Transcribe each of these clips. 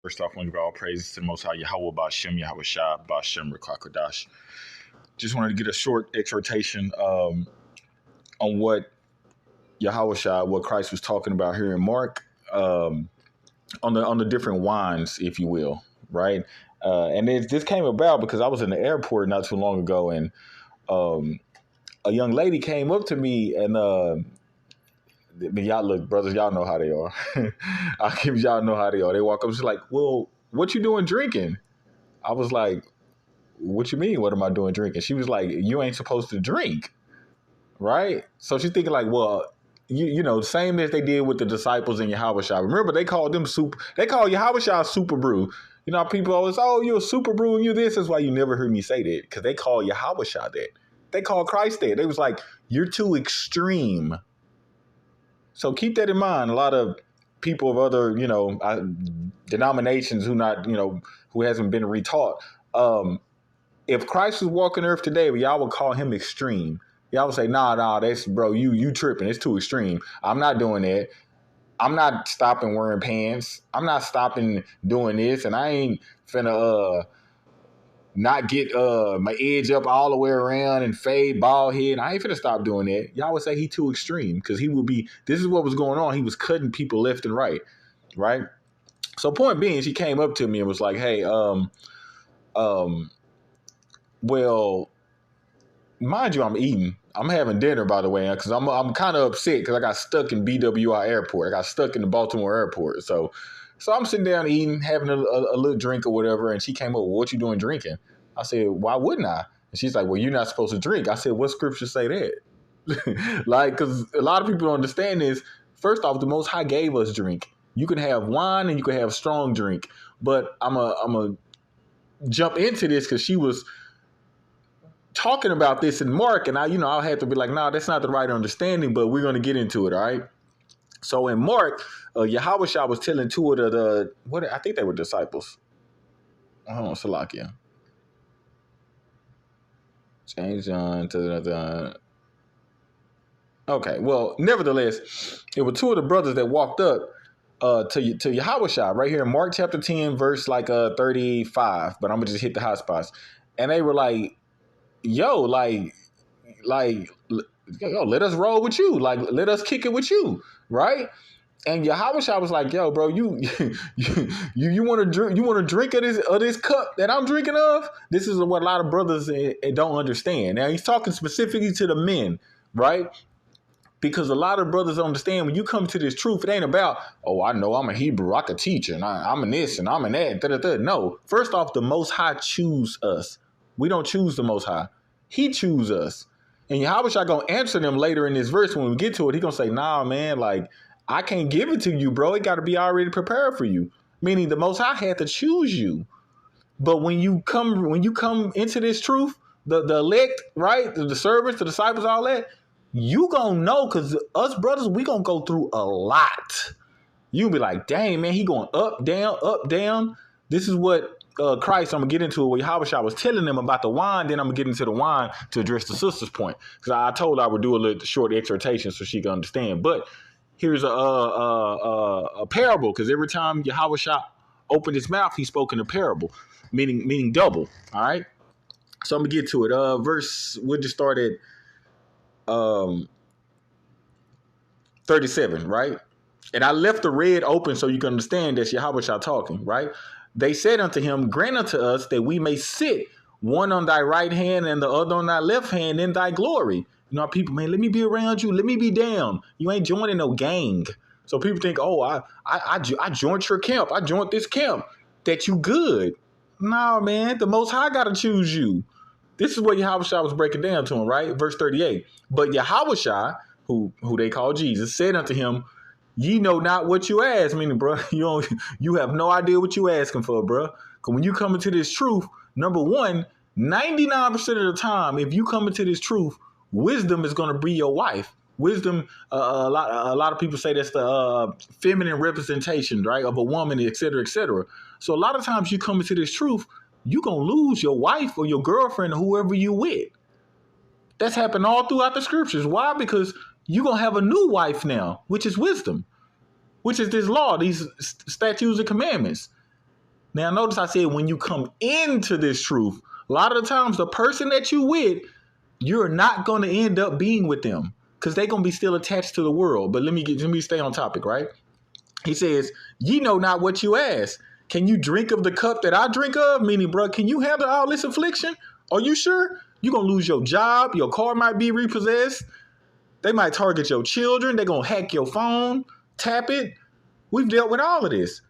First off, I want to give all praises to the Most High Yahweh Bashem, Yahweh Shah, Bashem, Rakakodash. Just wanted to get a short exhortation on what Yahweh Shah, what Christ was talking about here in Mark, on the different wines, if you will, right? And this came about because I was in the airport not too long ago, and a young lady came up to me and y'all look, brothers, y'all know how they are. Y'all know how they are. They walk up, she's like, "Well, what you doing drinking?" I was like, "What you mean? What am I doing drinking?" She was like, "You ain't supposed to drink, right?" So she's thinking like, well, you know, same as they did with the disciples in Yahweh Shah. Remember, they called them they call Yahweh Shah super brew. You know, people always, "Oh, you're a super brew and you this." That's why you never heard me say that, because they call Yahweh Shah that. They call Christ that. They was like, "You're too extreme." So keep that in mind. A lot of people of other, denominations who hasn't been retaught. If Christ was walking earth today, y'all would call him extreme. Y'all would say, nah, that's, bro, you tripping. It's too extreme. I'm not doing that. I'm not stopping wearing pants. I'm not stopping doing this. And I ain't finna not get my edge up all the way around and fade bald head. I ain't finna stop doing that. Y'all would say he too extreme, because this is what was going on. He was cutting people left and right. So point being, she came up to me and was like, "Hey, well, mind you, I'm eating. I'm having dinner, by the way, because I'm kind of upset because I got stuck in BWI airport. I got stuck in the Baltimore airport. So I'm sitting down eating, having a little drink or whatever. And she came up, "Well, what you doing drinking?" I said, "Why wouldn't I?" And she's like, "Well, you're not supposed to drink." I said, "What scripture say that?" Like, because a lot of people don't understand this. First off, the Most High gave us drink. You can have wine and you can have strong drink. But I'm a jump into this because she was talking about this in Mark, and I'll have to be like, "No, that's not the right understanding," but we're going to get into it, all right? So in Mark, Yahweh Shah was telling two of I think they were disciples. Hold on, Salakia. James, John, okay, well, nevertheless, it were two of the brothers that walked up to Yahweh Shah right here in Mark chapter 10, verse 35, but I'm going to just hit the hot spots. And they were like, yo, yo, let us roll with you. Like, let us kick it with you, right? And Yahweh Shah was like, "Yo, bro, you want to drink of this cup that I'm drinking of?" This is what a lot of brothers don't understand. Now, he's talking specifically to the men, right? Because a lot of brothers don't understand, when you come to this truth, it ain't about, "Oh, I know I'm a Hebrew, I could teach, and I'm in this, and I'm in that." No. First off, the Most High choose us. We don't choose the Most High. He choose us. And Yahweh Shah gonna answer them later in this verse. When we get to it, he gonna say, "Nah, man, like, I can't give it to you, bro. It got to be already prepared for you." Meaning the Most High had to choose you. But when you come into this truth, the elect, right, the servants, the disciples, all that, you gonna know, because us brothers, we gonna go through a lot. You be like, "Dang, man, he going up, down, up, down." This is what Christ, I'm going to get into it, where Yahweh Shah was telling them about the wine. Then I'm going to get into the wine to address the sister's point, because I told her I would do a little short exhortation so she can understand. But here's a parable, because every time Yahweh Shah opened his mouth, he spoke in a parable, meaning double. All right. So I'm going to get to it. We'll just start at 37, right? "And I left the red open so you can understand that's Yahweh Shah talking, right? They said unto him, Grant unto us that we may sit, one on thy right hand and the other on thy left hand, in thy glory." You know, people, man, let me be around you. Let me be down. You ain't joining no gang. So people think, "Oh, I joined your camp. I joined this camp. That you good." No, man, the Most High got to choose you. This is what Yahweh Shah was breaking down to him, right? Verse 38. "But Yahweh Shah, who they call Jesus, said unto him, Ye know not what you ask." Meaning, bro, you have no idea what you asking for, bro. Because when you come into this truth, number one, 99% of the time, if you come into this truth, wisdom is going to be your wife. Wisdom, a lot of people say that's the feminine representation, right, of a woman, et cetera, et cetera. So a lot of times you come into this truth, you're going to lose your wife or your girlfriend or whoever you with. That's happened all throughout the scriptures. Why? Because you're going to have a new wife now, which is wisdom, which is this law, these statutes and commandments. Now, notice I said when you come into this truth, a lot of the times the person that you with, you're not going to end up being with them because they're going to be still attached to the world. But let me stay on topic, right? He says, ye know not what you ask. Can you drink of the cup that I drink of? Meaning, bro, can you handle all this affliction? Are you sure? You're going to lose your job. Your car might be repossessed. They might target your children. They're going to hack your phone, tap it. We've dealt with all of this.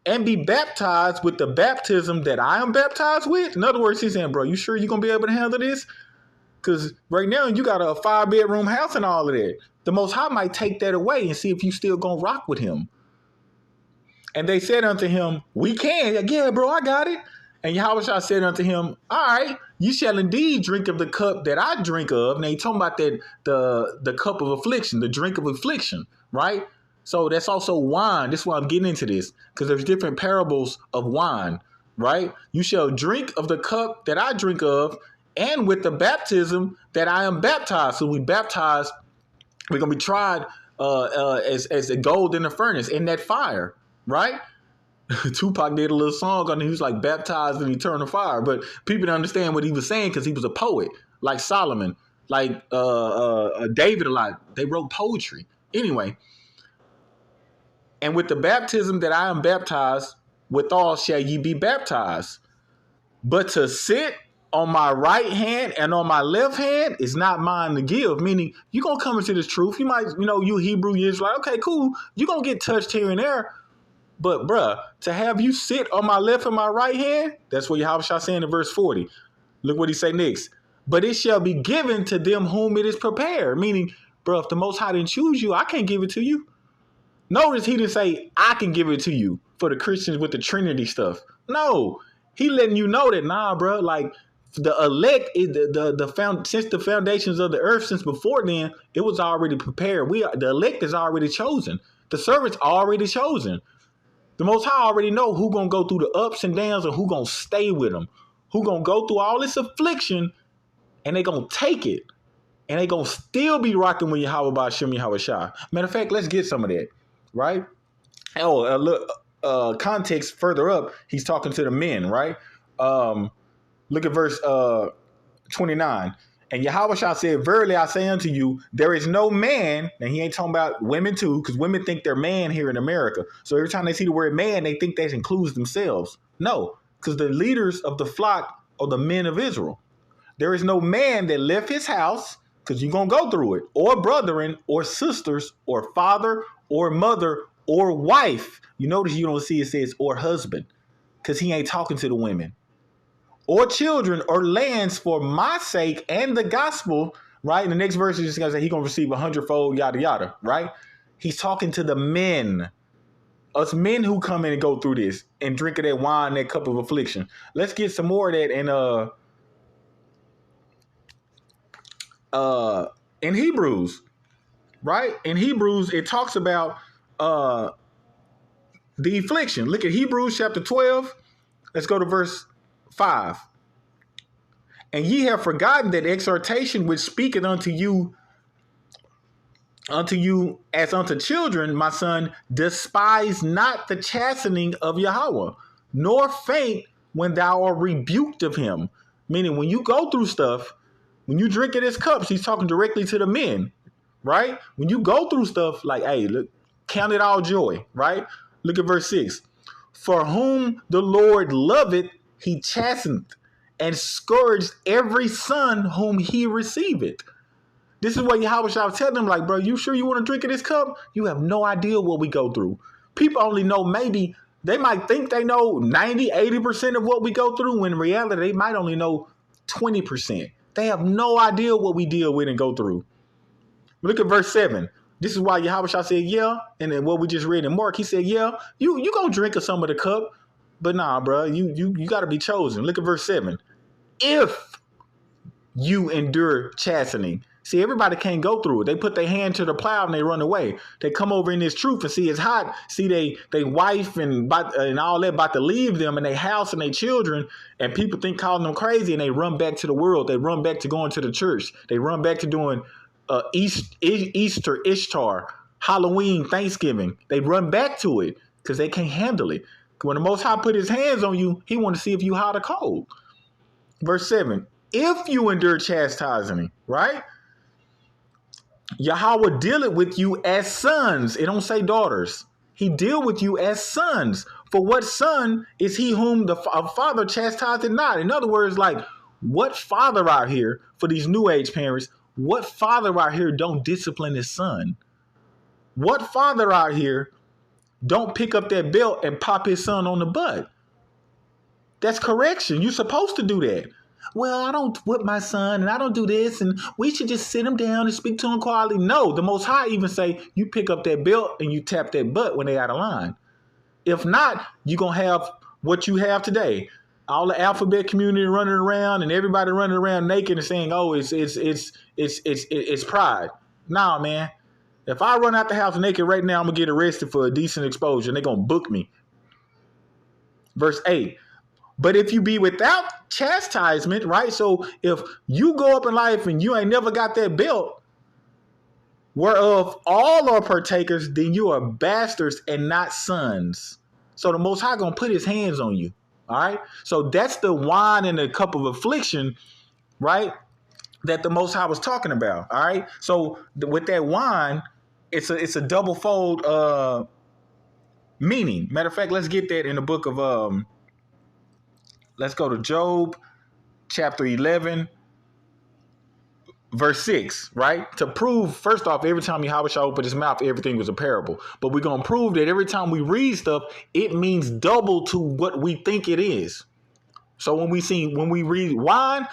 And be baptized with the baptism that I am baptized with. In other words, he's saying, bro, you sure you're going to be able to handle this? Because right now you got a 5-bedroom house and all of that. The Most High might take that away and see if you still going to rock with him. And they said unto him, we can. Yeah, bro, I got it. And Yahushua said unto him, all right, you shall indeed drink of the cup that I drink of. Now he's talking about that the cup of affliction, the drink of affliction, right? So that's also wine. That's why I'm getting into this, because there's different parables of wine, right? You shall drink of the cup that I drink of, and with the baptism that I am baptized. So we baptized, we're going to be tried as a gold in the furnace, in that fire, right? Tupac did a little song on it. He was like baptized in eternal fire. But people didn't understand what he was saying because he was a poet, like Solomon, like David a lot. They wrote poetry. Anyway. And with the baptism that I am baptized, withal shall ye be baptized. But to sit on my right hand and on my left hand is not mine to give. Meaning, you're going to come into this truth. You might, you Hebrew, you're like, okay, cool. You're going to get touched here and there. But, bruh, to have you sit on my left and my right hand, that's what Yahushua saying in verse 40. Look what he say next. But it shall be given to them whom it is prepared. Meaning, bruh, if the Most High didn't choose you, I can't give it to you. Notice he didn't say, I can give it to you for the Christians with the Trinity stuff. No, he letting you know that, nah, bro, like the elect is since the foundations of the earth, since before then, it was already prepared. The elect is already chosen. The servant's already chosen. The Most High already know who going to go through the ups and downs and who going to stay with them, who going to go through all this affliction and they going to take it and they going to still be rocking with Yahweh Ba'ashem Yahweh Shai. Matter of fact, let's get some of that. Right? Oh, look, context further up, he's talking to the men, right? Look at verse 29. And Yahushua said, verily I say unto you, there is no man, and he ain't talking about women too, because women think they're man here in America. So every time they see the word man, they think that includes themselves. No, because the leaders of the flock are the men of Israel. There is no man that left his house, because you're going to go through it, or brethren, or sisters, or father, or mother, or wife. You notice you don't see it says or husband, because he ain't talking to the women. Or children, or lands for my sake and the gospel, right? And the next verse is just going to say he's going to receive 100-fold, yada, yada, right? He's talking to the men. Us men who come in and go through this and drink of that wine, that cup of affliction. Let's get some more of that in Hebrews. Right? In Hebrews, it talks about the affliction. Look at Hebrews chapter 12. Let's go to verse 5. And ye have forgotten that exhortation which speaketh unto you as unto children, my son, despise not the chastening of Yahweh, nor faint when thou art rebuked of him. Meaning, when you go through stuff, when you drink of his cups, he's talking directly to the men. Right? When you go through stuff like, hey, look, count it all joy, right? Look at verse 6. For whom the Lord loveth, he chasteneth, and scourged every son whom he receiveth. This is what Yahweh was telling them, like, bro, you sure you want to drink of this cup? You have no idea what we go through. People only know maybe, they might think they know 90, 80% of what we go through, when in reality, they might only know 20%. They have no idea what we deal with and go through. Look at verse 7. This is why Yahweh said, yeah. And then what we just read in Mark, he said, yeah, you gonna drink of some of the cup. But nah, bro, you got to be chosen. Look at verse 7. If you endure chastening. See, everybody can't go through it. They put their hand to the plow and they run away. They come over in this truth and see it's hot. See, they wife and all that about to leave them and their house and their children. And people think calling them crazy and they run back to the world. They run back to going to the church. They run back to doing Easter, Ishtar, Halloween, Thanksgiving. They run back to it because they can't handle it. When the Most High put his hands on you, he want to see if you hot or cold. Verse 7, if you endure chastising, right? Yahweh dealeth with you as sons. It don't say daughters. He deal with you as sons. For what son is he whom the father chastiseth not? In other words, like, what father out here, for these new age parents, what father out here don't discipline his son? What father out here don't pick up that belt and pop his son on the butt? That's correction. You're supposed to do that. Well, I don't whip my son and I don't do this and we should just sit him down and speak to him quietly. No, the Most High even say you pick up that belt and you tap that butt when they out of line. If not, you're going to have what you have today. All the alphabet community running around and everybody running around naked and saying, oh, it's pride. Nah, man. If I run out the house naked right now, I'm going to get arrested for a decent exposure and they're going to book me. Verse 8. But if you be without chastisement, right? So if you go up in life and you ain't never got that belt, whereof all are partakers, then you are bastards and not sons. So the Most High going to put his hands on you. All right. So that's the wine and the cup of affliction, right? That the Most High was talking about. All right. So with that wine, it's a double fold meaning. Matter of fact, let's get that in the book of let's go to Job chapter 11, verse 6, right? To prove, first off, every time Yahweh shall open his mouth, everything was a parable. But we're going to prove that every time we read stuff, it means double to what we think it is. So when we read wine,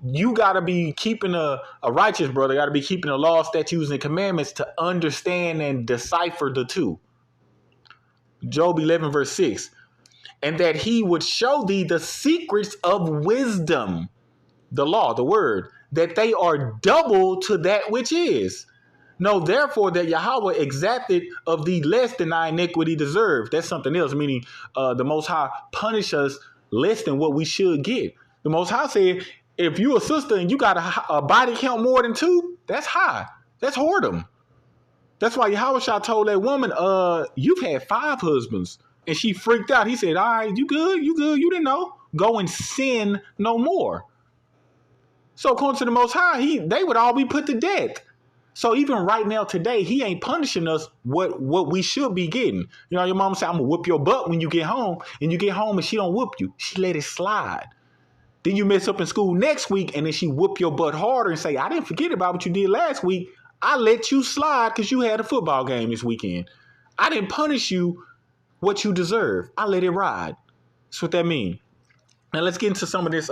you got to be keeping a righteous brother, got to be keeping the law, statutes, and commandments to understand and decipher the two. Job 11, verse 6. And that he would show thee the secrets of wisdom, the law, the word, that they are double to that which is. Know therefore that Yahweh exacted of thee less than thy iniquity deserved. That's something else, meaning the Most High punish us less than what we should get. The Most High said, if you a sister and you got a body count more than 2, that's high. That's whoredom. That's why Yahweh told that woman, you've had 5 husbands. And she freaked out. He said, all right, you good? You good? You didn't know. Go and sin no more. So according to the Most High, they would all be put to death. So even right now today, he ain't punishing us what we should be getting. You know, your mama said, I'm going to whoop your butt when you get home. And you get home and she don't whoop you. She let it slide. Then you mess up in school next week and then she whoop your butt harder and say, I didn't forget about what you did last week. I let you slide because you had a football game this weekend. I didn't punish you what you deserve. I let it ride. That's what that means. Now let's get into some of this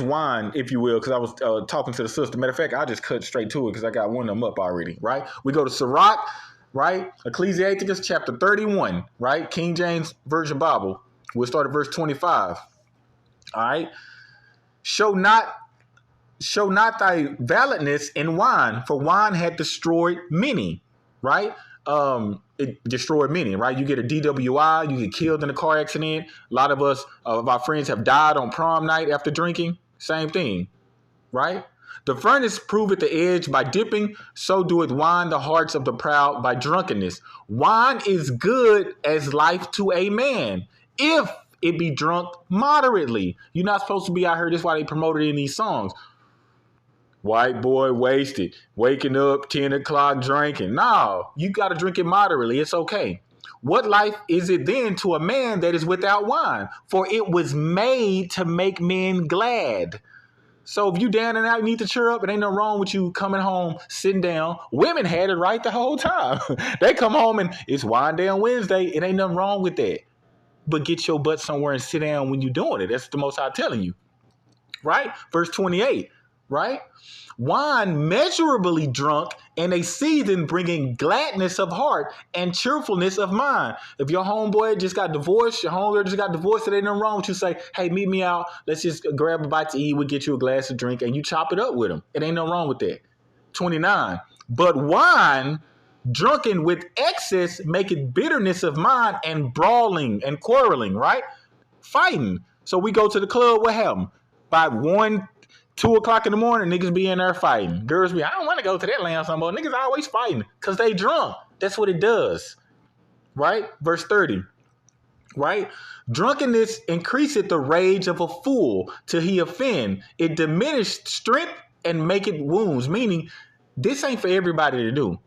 wine, if you will, because I was talking to the sister. Matter of fact, I'll just cut straight to it because I got one of them up already, right? We go to Sirach, right? Ecclesiasticus chapter 31, right? King James Version Bible. We'll start at verse 25. All right. Show not thy validness in wine, for wine had destroyed many, right? It destroyed many, right? You get a DWI, you get killed in a car accident. A lot of us, of our friends have died on prom night after drinking. Same thing, right? The furnace proveth the edge by dipping, so doeth wine the hearts of the proud by drunkenness. Wine is good as life to a man, if it be drunk moderately. You're not supposed to be out here. That's why they promote it in these songs. White boy wasted, waking up 10 o'clock drinking. No, you got to drink it moderately. It's okay. What life is it then to a man that is without wine? For it was made to make men glad. So if you down and out, you need to cheer up. It ain't no wrong with you coming home, sitting down. Women had it right the whole time. They come home and it's wine down Wednesday. It ain't nothing wrong with that. But get your butt somewhere and sit down when you're doing it. That's the Most High telling you. Right? Verse 28. Right? Wine measurably drunk and a season bringing gladness of heart and cheerfulness of mind. If your homeboy just got divorced, your homegirl just got divorced, it ain't nothing wrong with you say, hey, meet me out. Let's just grab a bite to eat. We'll get you a glass of drink and you chop it up with them. It ain't nothing wrong with that. 29. But wine drunken with excess maketh bitterness of mind and brawling and quarreling, right? Fighting. So we go to the club. What happened? By 1, 2 o'clock in the morning, niggas be in there fighting. Girls be, I don't want to go to that land some more. Niggas always fighting because they drunk. That's what it does. Right? Verse 30. Right? Drunkenness increaseth the rage of a fool till he offend. It diminished strength and make it wounds. Meaning, this ain't for everybody to do.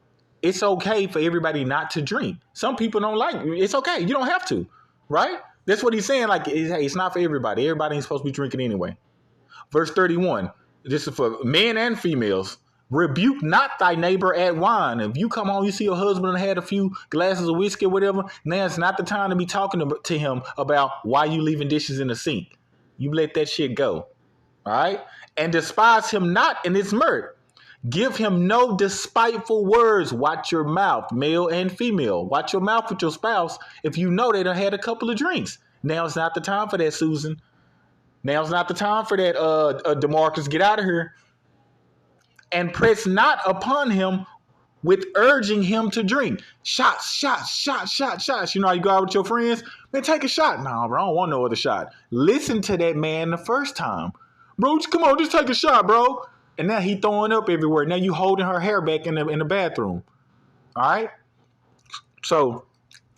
It's okay for everybody not to drink. Some people don't like it. It's okay. You don't have to. Right? That's what he's saying. Like, hey, it's not for everybody. Everybody ain't supposed to be drinking anyway. Verse 31. This is for men and females. Rebuke not thy neighbor at wine. If you come home, you see your husband and had a few glasses of whiskey or whatever, now it's not the time to be talking to him about why you leaving dishes in the sink. You let that shit go. All right? And despise him not in his mirth. Give him no despiteful words. Watch your mouth, male and female. Watch your mouth with your spouse if you know they done had a couple of drinks. Now's not the time for that, Susan. Now's not the time for that, DeMarcus. Get out of here. And press not upon him with urging him to drink. Shots, shots, shots, shots, shots. You know how you go out with your friends? Man, take a shot. Nah, bro, I don't want no other shot. Listen to that man the first time. Bro, come on, just take a shot, bro. And now he throwing up everywhere. Now you holding her hair back in the bathroom. All right? So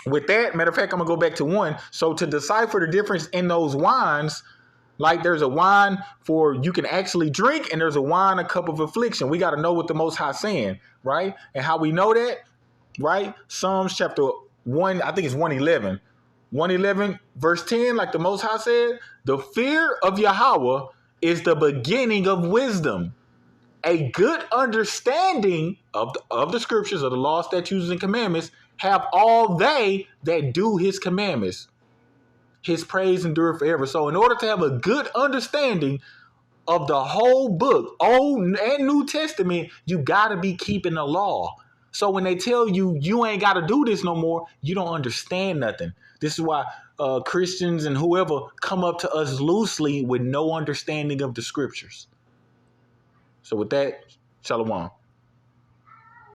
with that, matter of fact, I'm going to go back to 1. So to decipher the difference in those wines, like there's a wine for you can actually drink, and there's a wine, a cup of affliction. We got to know what the Most High saying, right? And how we know that, right? Psalms chapter 1, I think it's 111. 111 verse 10, like the Most High said, the fear of Yahweh is the beginning of wisdom. A good understanding of the scriptures, of the law, statutes, and commandments have all they that do his commandments. His praise endure forever. So in order to have a good understanding of the whole book, Old and New Testament, you got to be keeping the law. So when they tell you, you ain't got to do this no more, you don't understand nothing. This is why Christians and whoever come up to us loosely with no understanding of the scriptures. So with that, shalom.